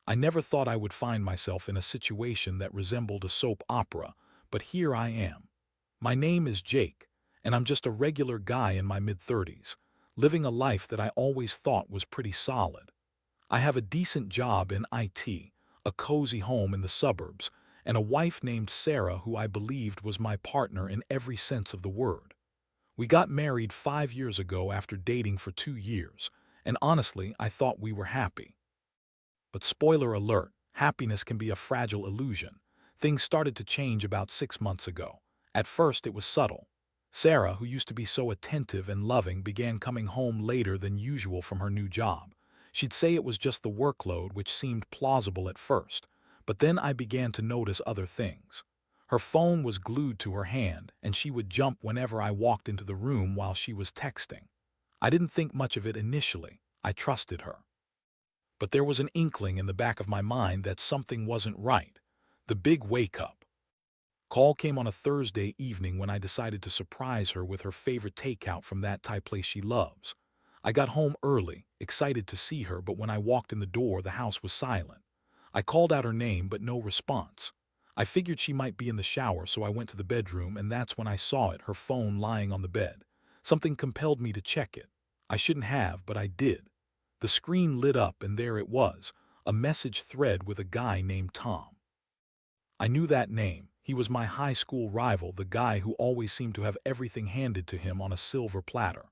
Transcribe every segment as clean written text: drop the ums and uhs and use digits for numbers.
I never thought I would find myself in a situation that resembled a soap opera, but here I am. My name is Jake, and I'm just a regular guy in my mid-30s, living a life that I always thought was pretty solid. I have a decent job in IT, a cozy home in the suburbs, and a wife named Sarah who I believed was my partner in every sense of the word. We got married 5 years ago after dating for 2 years, and honestly, I thought we were happy. But spoiler alert, happiness can be a fragile illusion. Things started to change about 6 months ago. At first, it was subtle. Sarah, who used to be so attentive and loving, began coming home later than usual from her new job. She'd say it was just the workload, which seemed plausible at first. But then I began to notice other things. Her phone was glued to her hand, and she would jump whenever I walked into the room while she was texting. I didn't think much of it initially. I trusted her. But there was an inkling in the back of my mind that something wasn't right. The big wake-up call came on a Thursday evening when I decided to surprise her with her favorite takeout from that Thai place she loves. I got home early, excited to see her, but when I walked in the door, the house was silent. I called out her name, but no response. I figured she might be in the shower, so I went to the bedroom, and that's when I saw it, her phone lying on the bed. Something compelled me to check it. I shouldn't have, but I did. The screen lit up, and there it was, a message thread with a guy named Tom. I knew that name. He was my high school rival, the guy who always seemed to have everything handed to him on a silver platter.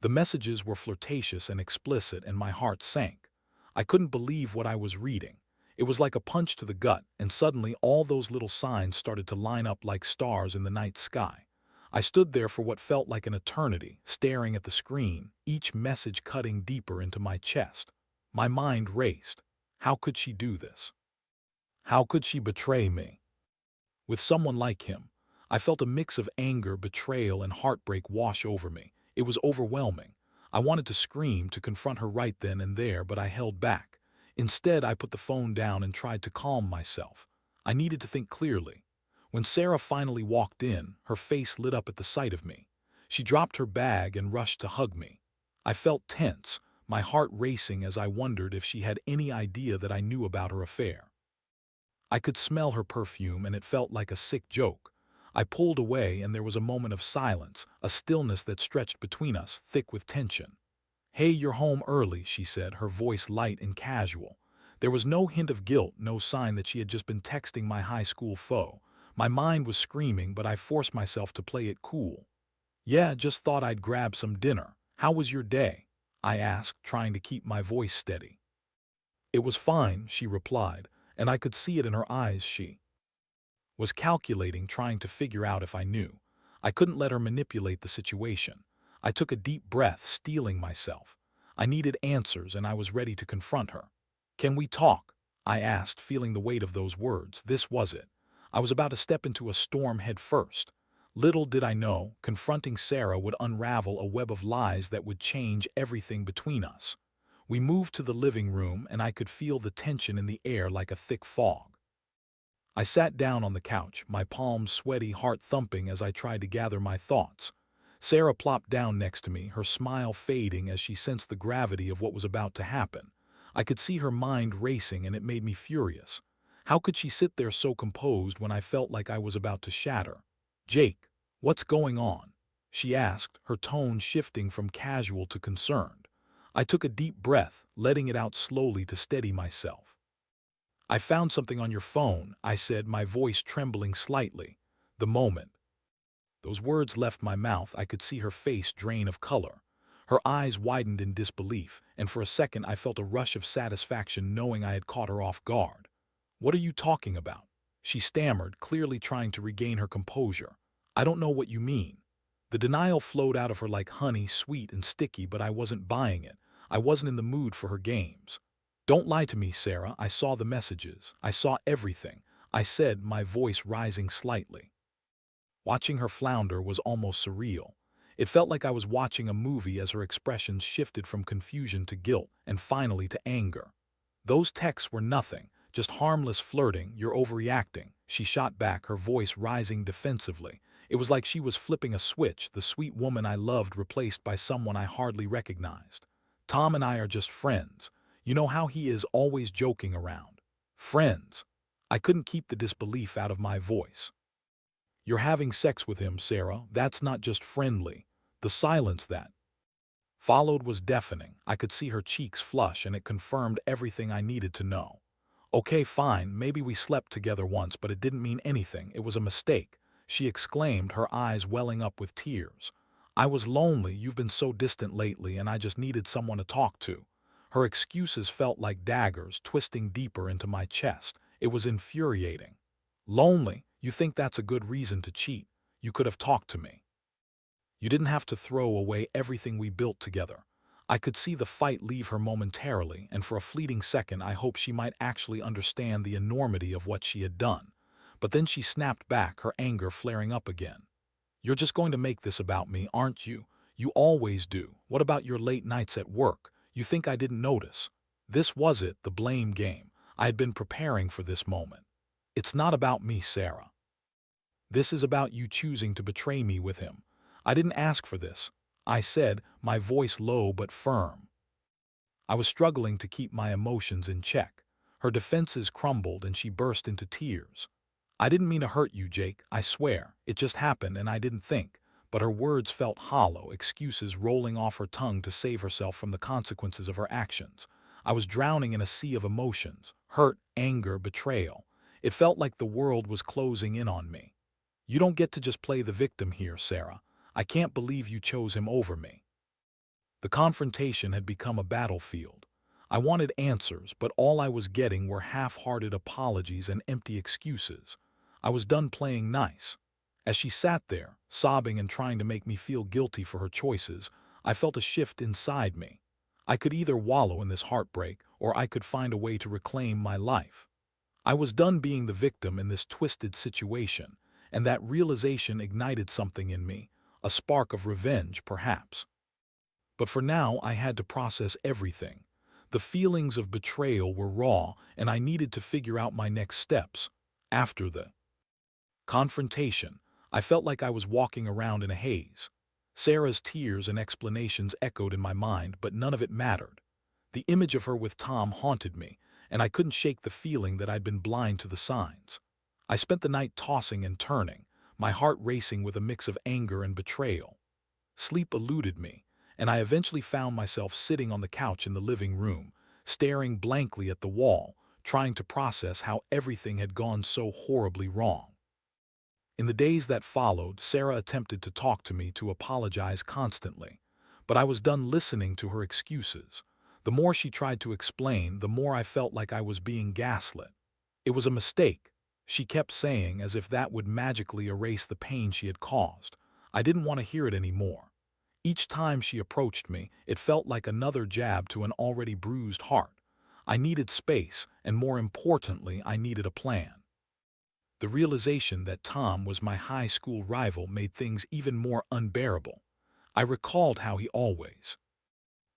The messages were flirtatious and explicit, and my heart sank. I couldn't believe what I was reading. It was like a punch to the gut, and suddenly all those little signs started to line up like stars in the night sky. I stood there for what felt like an eternity, staring at the screen, each message cutting deeper into my chest. My mind raced. How could she do this? How could she betray me? With someone like him, I felt a mix of anger, betrayal, and heartbreak wash over me. It was overwhelming. I wanted to scream, to confront her right then and there, but I held back. Instead, I put the phone down and tried to calm myself. I needed to think clearly. When Sarah finally walked in, her face lit up at the sight of me. She dropped her bag and rushed to hug me. I felt tense, my heart racing as I wondered if she had any idea that I knew about her affair. I could smell her perfume, and it felt like a sick joke. I pulled away, and there was a moment of silence, a stillness that stretched between us, thick with tension. "Hey, you're home early," she said, her voice light and casual. There was no hint of guilt, no sign that she had just been texting my high school foe. My mind was screaming, but I forced myself to play it cool. "Yeah, just thought I'd grab some dinner. How was your day?" I asked, trying to keep my voice steady. "It was fine," she replied, and I could see it in her eyes. She was calculating, trying to figure out if I knew. I couldn't let her manipulate the situation. I took a deep breath, steeling myself. I needed answers, and I was ready to confront her. "Can we talk?" I asked, feeling the weight of those words. This was it. I was about to step into a storm head first. Little did I know, confronting Sarah would unravel a web of lies that would change everything between us. We moved to the living room, and I could feel the tension in the air like a thick fog. I sat down on the couch, my palms sweaty, heart thumping as I tried to gather my thoughts. Sarah plopped down next to me, her smile fading as she sensed the gravity of what was about to happen. I could see her mind racing, and it made me furious. How could she sit there so composed when I felt like I was about to shatter? "Jake, what's going on?" she asked, her tone shifting from casual to concerned. I took a deep breath, letting it out slowly to steady myself. "I found something on your phone," I said, my voice trembling slightly. The moment those words left my mouth, I could see her face drain of color. Her eyes widened in disbelief, and for a second I felt a rush of satisfaction knowing I had caught her off guard. "What are you talking about?" she stammered, clearly trying to regain her composure. "I don't know what you mean." The denial flowed out of her like honey, sweet and sticky, but I wasn't buying it. I wasn't in the mood for her games. "Don't lie to me, Sarah. I saw the messages. I saw everything," I said, my voice rising slightly. Watching her flounder was almost surreal. It felt like I was watching a movie as her expressions shifted from confusion to guilt and finally to anger. "Those texts were nothing, just harmless flirting. You're overreacting," she shot back, her voice rising defensively. It was like she was flipping a switch, the sweet woman I loved replaced by someone I hardly recognized. "Tom and I are just friends. You know how he is, always joking around. Friends. I couldn't keep the disbelief out of my voice. You're having sex with him, Sarah. That's not just friendly. The silence that followed was deafening. I could see her cheeks flush, and it confirmed everything I needed to know. Okay, fine, maybe we slept together once, but it didn't mean anything. It was a mistake, she exclaimed, her eyes welling up with tears. I was lonely, you've been so distant lately, and I just needed someone to talk to. Her excuses felt like daggers, twisting deeper into my chest. It was infuriating. Lonely? You think that's a good reason to cheat? You could have talked to me. You didn't have to throw away everything we built together. I could see the fight leave her momentarily, and for a fleeting second I hoped she might actually understand the enormity of what she had done. But then she snapped back, her anger flaring up again. You're just going to make this about me, aren't you? You always do. What about your late nights at work? You think I didn't notice? This was it, the blame game. I had been preparing for this moment. It's not about me, Sarah. This is about you choosing to betray me with him. I didn't ask for this, I said, my voice low but firm. I was struggling to keep my emotions in check. Her defenses crumbled and she burst into tears. I didn't mean to hurt you, Jake, I swear. It just happened and I didn't think. But her words felt hollow, excuses rolling off her tongue to save herself from the consequences of her actions. I was drowning in a sea of emotions, hurt, anger, betrayal. It felt like the world was closing in on me. You don't get to just play the victim here, Sarah. I can't believe you chose him over me. The confrontation had become a battlefield. I wanted answers, but all I was getting were half-hearted apologies and empty excuses. I was done playing nice. As she sat there, sobbing and trying to make me feel guilty for her choices, I felt a shift inside me. I could either wallow in this heartbreak, or I could find a way to reclaim my life. I was done being the victim in this twisted situation, and that realization ignited something in me, a spark of revenge, perhaps. But for now, I had to process everything. The feelings of betrayal were raw, and I needed to figure out my next steps. After the confrontation, I felt like I was walking around in a haze. Sarah's tears and explanations echoed in my mind, but none of it mattered. The image of her with Tom haunted me, and I couldn't shake the feeling that I'd been blind to the signs. I spent the night tossing and turning, my heart racing with a mix of anger and betrayal. Sleep eluded me, and I eventually found myself sitting on the couch in the living room, staring blankly at the wall, trying to process how everything had gone so horribly wrong. In the days that followed, Sarah attempted to talk to me, to apologize constantly, but I was done listening to her excuses. The more she tried to explain, the more I felt like I was being gaslit. It was a mistake, she kept saying, as if that would magically erase the pain she had caused. I didn't want to hear it anymore. Each time she approached me, it felt like another jab to an already bruised heart. I needed space, and more importantly, I needed a plan. The realization that Tom was my high school rival made things even more unbearable. I recalled how he always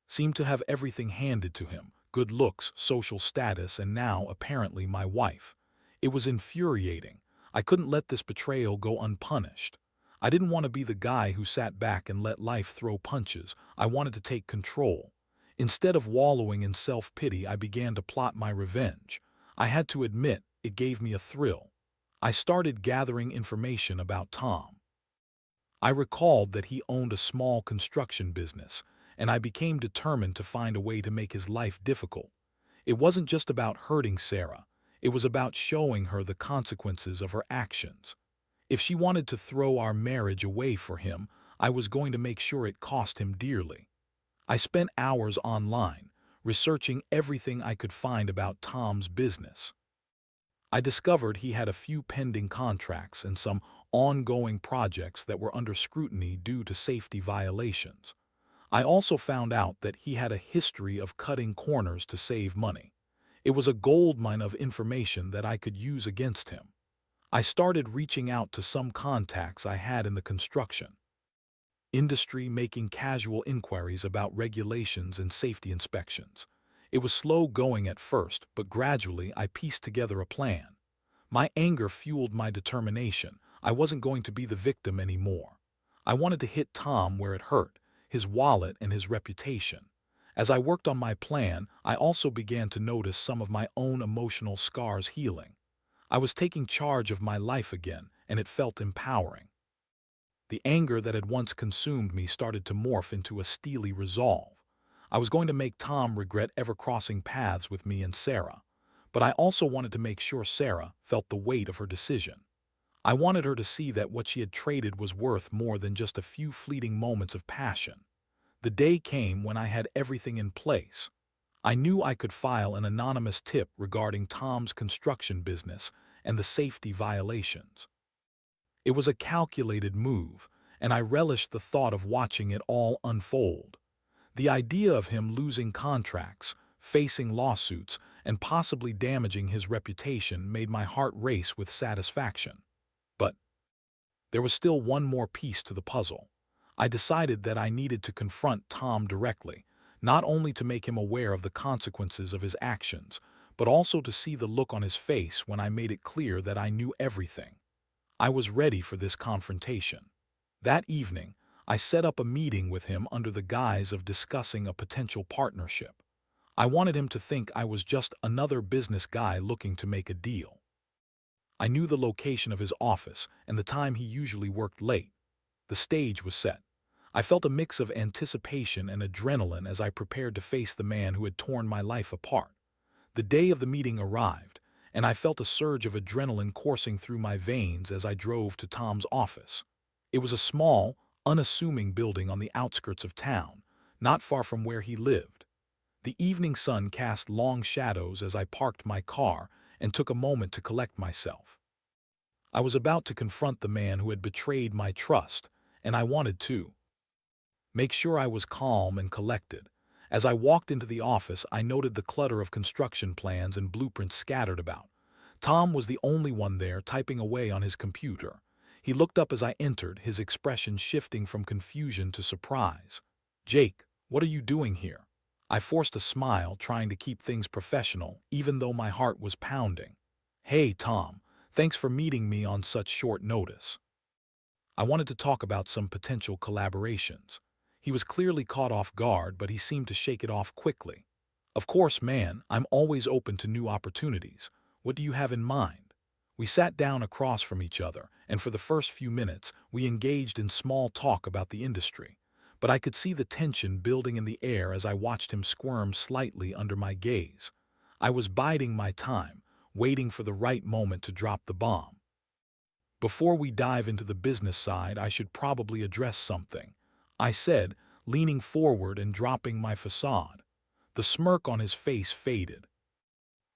seemed to have everything handed to him: good looks, social status, and now, apparently, my wife. It was infuriating. I couldn't let this betrayal go unpunished. I didn't want to be the guy who sat back and let life throw punches. I wanted to take control. Instead of wallowing in self-pity, I began to plot my revenge. I had to admit, it gave me a thrill. I started gathering information about Tom. I recalled that he owned a small construction business, and I became determined to find a way to make his life difficult. It wasn't just about hurting Sarah. It was about showing her the consequences of her actions. If she wanted to throw our marriage away for him, I was going to make sure it cost him dearly. I spent hours online, researching everything I could find about Tom's business. I discovered he had a few pending contracts and some ongoing projects that were under scrutiny due to safety violations. I also found out that he had a history of cutting corners to save money. It was a goldmine of information that I could use against him. I started reaching out to some contacts I had in the construction industry, making casual inquiries about regulations and safety inspections. It was slow going at first, but gradually I pieced together a plan. My anger fueled my determination. I wasn't going to be the victim anymore. I wanted to hit Tom where it hurt: his wallet and his reputation. As I worked on my plan, I also began to notice some of my own emotional scars healing. I was taking charge of my life again, and it felt empowering. The anger that had once consumed me started to morph into a steely resolve. I was going to make Tom regret ever crossing paths with me and Sarah, but I also wanted to make sure Sarah felt the weight of her decision. I wanted her to see that what she had traded was worth more than just a few fleeting moments of passion. The day came when I had everything in place. I knew I could file an anonymous tip regarding Tom's construction business and the safety violations. It was a calculated move, and I relished the thought of watching it all unfold. The idea of him losing contracts, facing lawsuits, and possibly damaging his reputation made my heart race with satisfaction. But there was still one more piece to the puzzle. I decided that I needed to confront Tom directly, not only to make him aware of the consequences of his actions, but also to see the look on his face when I made it clear that I knew everything. I was ready for this confrontation. That evening, I set up a meeting with him under the guise of discussing a potential partnership. I wanted him to think I was just another business guy looking to make a deal. I knew the location of his office and the time he usually worked late. The stage was set. I felt a mix of anticipation and adrenaline as I prepared to face the man who had torn my life apart. The day of the meeting arrived, and I felt a surge of adrenaline coursing through my veins as I drove to Tom's office. It was a small, unassuming building on the outskirts of town, not far from where he lived. The evening sun cast long shadows as I parked my car and took a moment to collect myself. I was about to confront the man who had betrayed my trust, and I wanted to make sure I was calm and collected. As I walked into the office, I noted the clutter of construction plans and blueprints scattered about. Tom was the only one there, typing away on his computer. He looked up as I entered, his expression shifting from confusion to surprise. "Jake, what are you doing here?" I forced a smile, trying to keep things professional, even though my heart was pounding. "Hey, Tom, thanks for meeting me on such short notice. I wanted to talk about some potential collaborations." He was clearly caught off guard, but he seemed to shake it off quickly. "Of course, man, I'm always open to new opportunities. What do you have in mind?" We sat down across from each other, and for the first few minutes, we engaged in small talk about the industry. But I could see the tension building in the air as I watched him squirm slightly under my gaze. I was biding my time, waiting for the right moment to drop the bomb. "Before we dive into the business side, I should probably address something," I said, leaning forward and dropping my facade. The smirk on his face faded,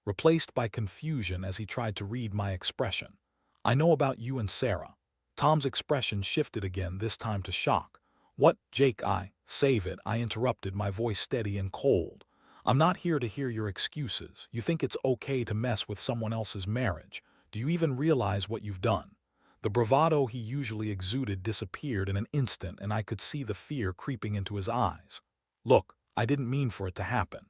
replaced by confusion as he tried to read my expression. "I know about you and Sarah." Tom's expression shifted again, this time to shock. "What, Jake?" Save it," I interrupted, my voice steady and cold. "I'm not here to hear your excuses. You think it's okay to mess with someone else's marriage. Do you even realize what you've done?" The bravado he usually exuded disappeared in an instant, and I could see the fear creeping into his eyes. "Look, I didn't mean for it to happen.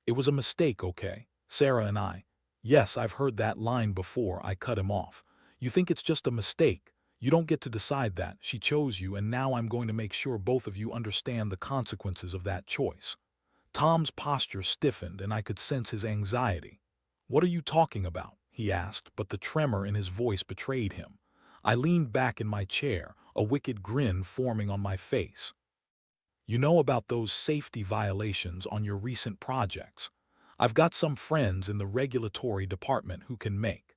It was a mistake, okay? Sarah and I—" "Yes, I've heard that line before," I cut him off. "You think it's just a mistake? You don't get to decide that. She chose you, and now I'm going to make sure both of you understand the consequences of that choice." Tom's posture stiffened, and I could sense his anxiety. "What are you talking about?" he asked, but the tremor in his voice betrayed him. I leaned back in my chair, a wicked grin forming on my face. "You know about those safety violations on your recent projects? I've got some friends in the regulatory department who can make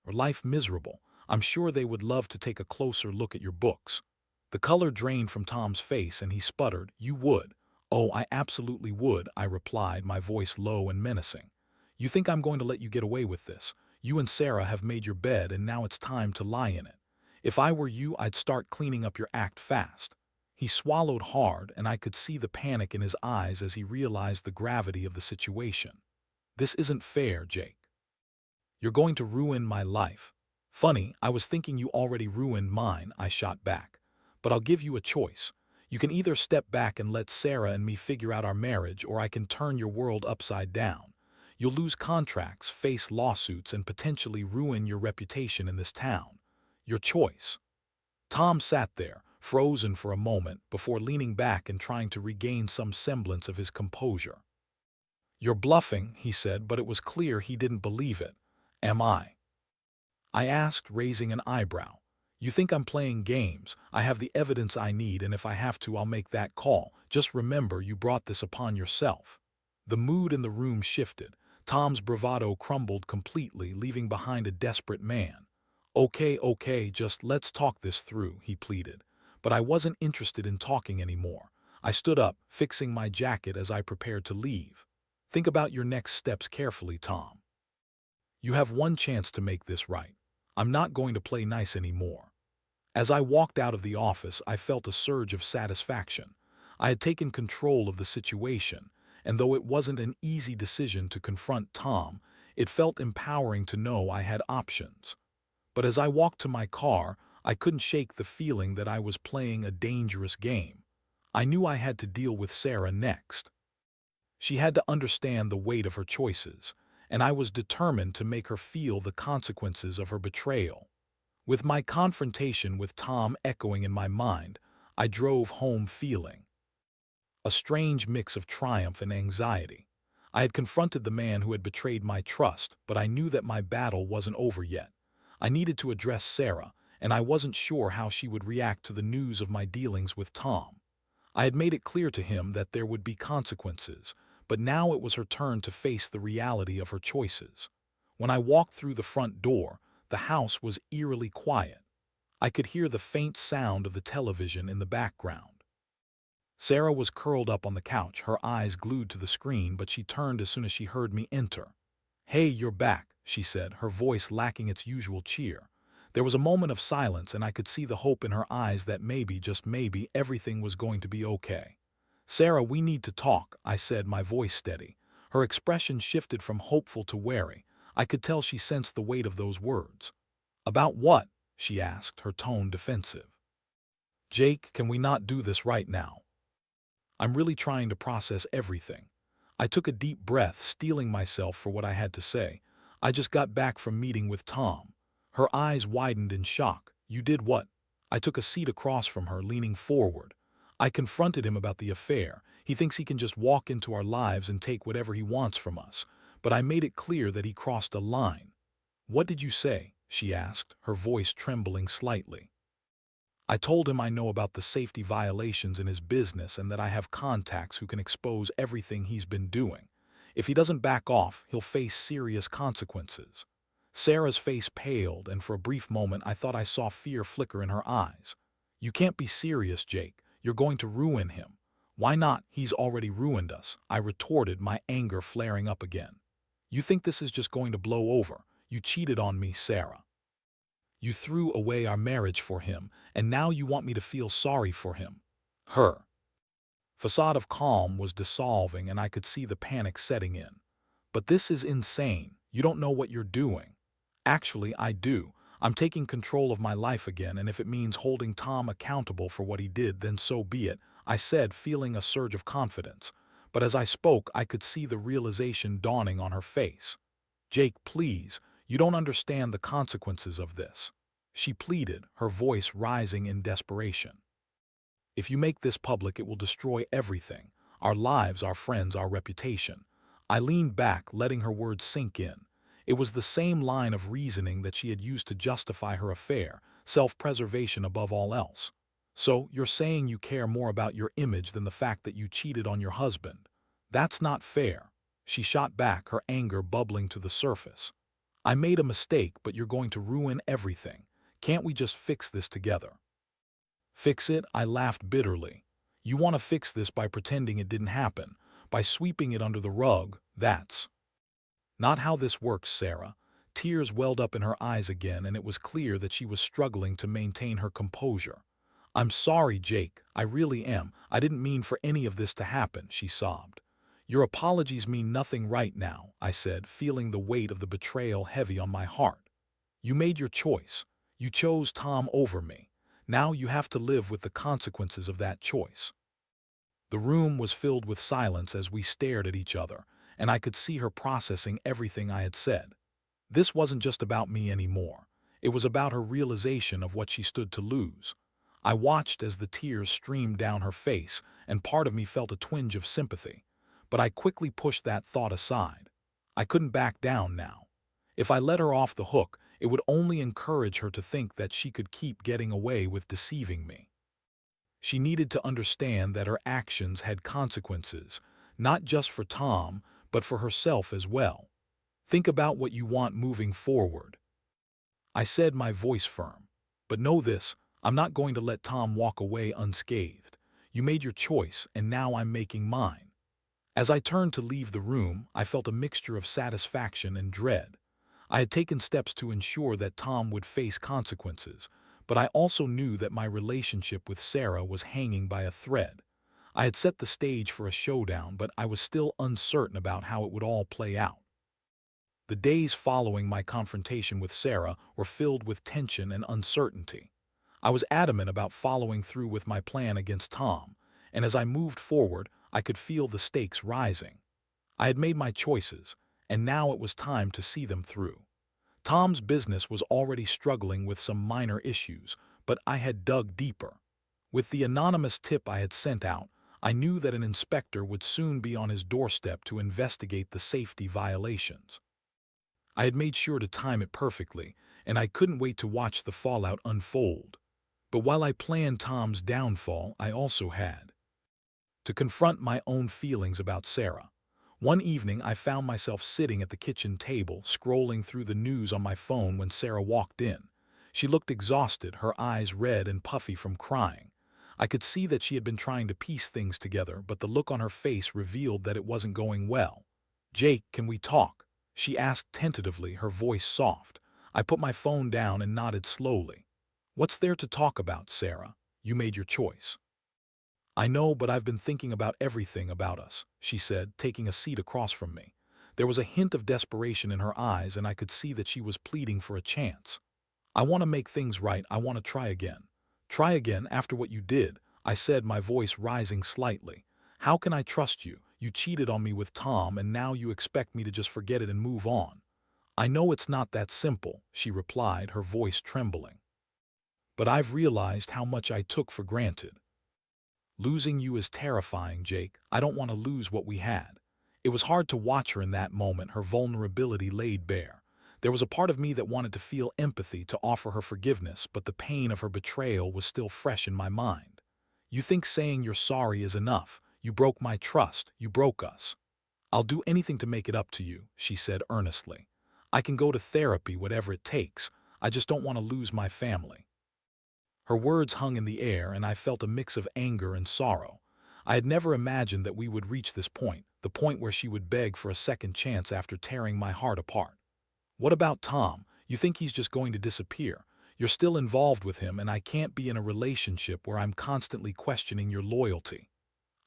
your life miserable. I'm sure they would love to take a closer look at your books." The color drained from Tom's face, and he sputtered, "You would?" "Oh, I absolutely would," I replied, my voice low and menacing. "You think I'm going to let you get away with this? You and Sarah have made your bed, and now it's time to lie in it. If I were you, I'd start cleaning up your act fast." He swallowed hard, and I could see the panic in his eyes as he realized the gravity of the situation. "This isn't fair, Jake. You're going to ruin my life." "Funny, I was thinking you already ruined mine," I shot back. "But I'll give you a choice. You can either step back and let Sarah and me figure out our marriage, or I can turn your world upside down. You'll lose contracts, face lawsuits, and potentially ruin your reputation in this town. Your choice." Tom sat there, frozen for a moment before leaning back and trying to regain some semblance of his composure. "You're bluffing," he said, but it was clear he didn't believe it. "Am I?" I asked, raising an eyebrow. "You think I'm playing games? I have the evidence I need, and if I have to, I'll make that call. Just remember, you brought this upon yourself." The mood in the room shifted. Tom's bravado crumbled completely, leaving behind a desperate man. Okay, just let's talk this through," he pleaded. But I wasn't interested in talking anymore. I stood up, fixing my jacket as I prepared to leave. "Think about your next steps carefully, Tom. You have one chance to make this right. I'm not going to play nice anymore." As I walked out of the office, I felt a surge of satisfaction. I had taken control of the situation, and though it wasn't an easy decision to confront Tom, it felt empowering to know I had options. But as I walked to my car, I couldn't shake the feeling that I was playing a dangerous game. I knew I had to deal with Sarah next. She had to understand the weight of her choices, and I was determined to make her feel the consequences of her betrayal. With my confrontation with Tom echoing in my mind, I drove home feeling a strange mix of triumph and anxiety. I had confronted the man who had betrayed my trust, but I knew that my battle wasn't over yet. I needed to address Sarah, and I wasn't sure how she would react to the news of my dealings with Tom. I had made it clear to him that there would be consequences, but now it was her turn to face the reality of her choices. When I walked through the front door, the house was eerily quiet. I could hear the faint sound of the television in the background. Sarah was curled up on the couch, her eyes glued to the screen, but she turned as soon as she heard me enter. "Hey, you're back," she said, her voice lacking its usual cheer. There was a moment of silence, and I could see the hope in her eyes that maybe, just maybe, everything was going to be okay. "Sarah, we need to talk," I said, my voice steady. Her expression shifted from hopeful to wary. I could tell she sensed the weight of those words. "About what?" she asked, her tone defensive. "Jake, can we not do this right now? I'm really trying to process everything." I took a deep breath, steeling myself for what I had to say. "I just got back from meeting with Tom." Her eyes widened in shock. "You did what?" I took a seat across from her, leaning forward. "I confronted him about the affair. He thinks he can just walk into our lives and take whatever he wants from us. But I made it clear that he crossed a line." "What did you say?" she asked, her voice trembling slightly. "I told him I know about the safety violations in his business and that I have contacts who can expose everything he's been doing. If he doesn't back off, he'll face serious consequences." Sarah's face paled, and for a brief moment I thought I saw fear flicker in her eyes. "You can't be serious, Jake. You're going to ruin him." "Why not? He's already ruined us," I retorted, my anger flaring up again. "You think this is just going to blow over? You cheated on me, Sarah. You threw away our marriage for him, and now you want me to feel sorry for him." Her facade of calm was dissolving, and I could see the panic setting in. "But this is insane. You don't know what you're doing." "Actually, I do. I'm taking control of my life again, and if it means holding Tom accountable for what he did, then so be it," I said, feeling a surge of confidence. But as I spoke, I could see the realization dawning on her face. "Jake, please, you don't understand the consequences of this," she pleaded, her voice rising in desperation. "If you make this public, it will destroy everything: our lives, our friends, our reputation." I leaned back, letting her words sink in. It was the same line of reasoning that she had used to justify her affair, self-preservation above all else. "So, you're saying you care more about your image than the fact that you cheated on your husband? That's not fair," she shot back, her anger bubbling to the surface. "I made a mistake, but you're going to ruin everything. Can't we just fix this together?" "Fix it?" I laughed bitterly. "You want to fix this by pretending it didn't happen, by sweeping it under the rug. That's not how this works, Sarah." Tears welled up in her eyes again, and it was clear that she was struggling to maintain her composure. "I'm sorry, Jake. I really am. I didn't mean for any of this to happen," she sobbed. "Your apologies mean nothing right now," I said, feeling the weight of the betrayal heavy on my heart. "You made your choice. You chose Tom over me. Now you have to live with the consequences of that choice." The room was filled with silence as we stared at each other, and I could see her processing everything I had said. This wasn't just about me anymore. It was about her realization of what she stood to lose. I watched as the tears streamed down her face, and part of me felt a twinge of sympathy. But I quickly pushed that thought aside. I couldn't back down now. If I let her off the hook, it would only encourage her to think that she could keep getting away with deceiving me. She needed to understand that her actions had consequences, not just for Tom, but for herself as well. Think about what you want moving forward. I said, my voice firm. But know this, I'm not going to let Tom walk away unscathed. You made your choice, and now I'm making mine. As I turned to leave the room, I felt a mixture of satisfaction and dread. I had taken steps to ensure that Tom would face consequences, but I also knew that my relationship with Sarah was hanging by a thread. I had set the stage for a showdown, but I was still uncertain about how it would all play out. The days following my confrontation with Sarah were filled with tension and uncertainty. I was adamant about following through with my plan against Tom, and as I moved forward, I could feel the stakes rising. I had made my choices, and now it was time to see them through. Tom's business was already struggling with some minor issues, but I had dug deeper. With the anonymous tip I had sent out, I knew that an inspector would soon be on his doorstep to investigate the safety violations. I had made sure to time it perfectly, and I couldn't wait to watch the fallout unfold. But while I planned Tom's downfall, I also had to confront my own feelings about Sarah. One evening, I found myself sitting at the kitchen table, scrolling through the news on my phone when Sarah walked in. She looked exhausted, her eyes red and puffy from crying. I could see that she had been trying to piece things together, but the look on her face revealed that it wasn't going well. "Jake, can we talk?" she asked tentatively, her voice soft. I put my phone down and nodded slowly. "What's there to talk about, Sarah? You made your choice." "I know, but I've been thinking about everything about us," she said, taking a seat across from me. There was a hint of desperation in her eyes, and I could see that she was pleading for a chance. "I want to make things right. I want to try again." "Try again after what you did," I said, my voice rising slightly. "How can I trust you? You cheated on me with Tom, and now you expect me to just forget it and move on." "I know it's not that simple," she replied, her voice trembling. "But I've realized how much I took for granted. Losing you is terrifying, Jake. I don't want to lose what we had." It was hard to watch her in that moment, her vulnerability laid bare. There was a part of me that wanted to feel empathy, to offer her forgiveness, but the pain of her betrayal was still fresh in my mind. "You think saying you're sorry is enough? You broke my trust. You broke us." "I'll do anything to make it up to you," she said earnestly. "I can go to therapy, whatever it takes. I just don't want to lose my family." Her words hung in the air, and I felt a mix of anger and sorrow. I had never imagined that we would reach this point, the point where she would beg for a second chance after tearing my heart apart. "What about Tom? You think he's just going to disappear? You're still involved with him, and I can't be in a relationship where I'm constantly questioning your loyalty."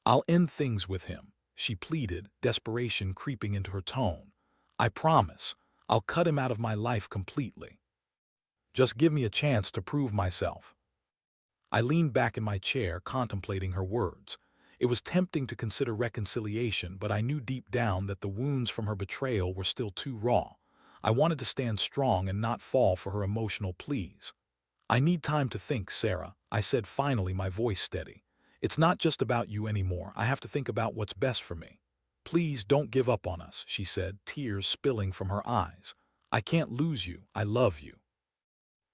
"I'll end things with him," she pleaded, desperation creeping into her tone. "I promise. I'll cut him out of my life completely. Just give me a chance to prove myself." I leaned back in my chair, contemplating her words. It was tempting to consider reconciliation, but I knew deep down that the wounds from her betrayal were still too raw. I wanted to stand strong and not fall for her emotional pleas. "I need time to think, Sarah," I said finally, my voice steady. "It's not just about you anymore. I have to think about what's best for me." "Please don't give up on us," she said, tears spilling from her eyes. "I can't lose you. I love you."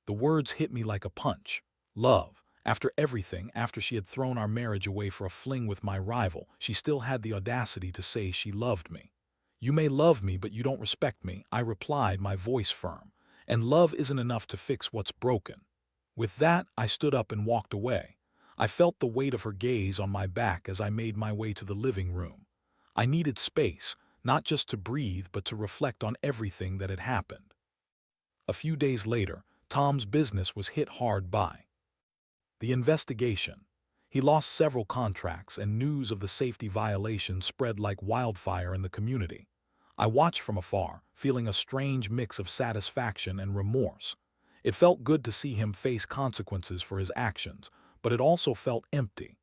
The words hit me like a punch. Love. After everything, after she had thrown our marriage away for a fling with my rival, she still had the audacity to say she loved me. "You may love me, but you don't respect me," I replied, my voice firm. "And love isn't enough to fix what's broken." With that, I stood up and walked away. I felt the weight of her gaze on my back as I made my way to the living room. I needed space, not just to breathe, but to reflect on everything that had happened. A few days later, Tom's business was hit hard by the investigation. He lost several contracts, and news of the safety violations spread like wildfire in the community. I watched from afar, feeling a strange mix of satisfaction and remorse. It felt good to see him face consequences for his actions, but it also felt empty.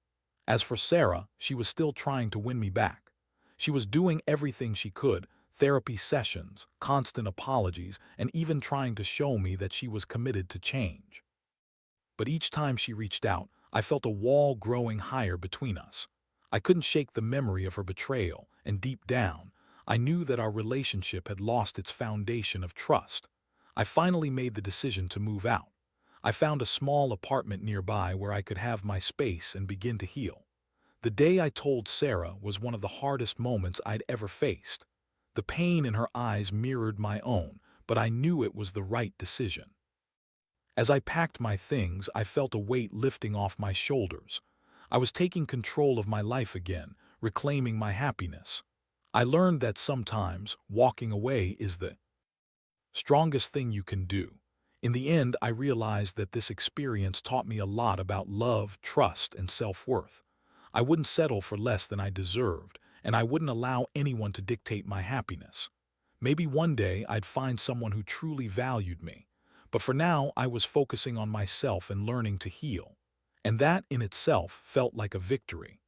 As for Sarah, she was still trying to win me back. She was doing everything she could: therapy sessions, constant apologies, and even trying to show me that she was committed to change. but each time she reached out, I felt a wall growing higher between us. I couldn't shake the memory of her betrayal, and deep down, I knew that our relationship had lost its foundation of trust. I finally made the decision to move out. I found a small apartment nearby where I could have my space and begin to heal. The day I told Sarah was one of the hardest moments I'd ever faced. The pain in her eyes mirrored my own, but I knew it was the right decision. As I packed my things, I felt a weight lifting off my shoulders. I was taking control of my life again, reclaiming my happiness. I learned that sometimes walking away is the strongest thing you can do. In the end, I realized that this experience taught me a lot about love, trust, and self-worth. I wouldn't settle for less than I deserved, and I wouldn't allow anyone to dictate my happiness. Maybe one day I'd find someone who truly valued me, but for now I was focusing on myself and learning to heal. And that in itself felt like a victory.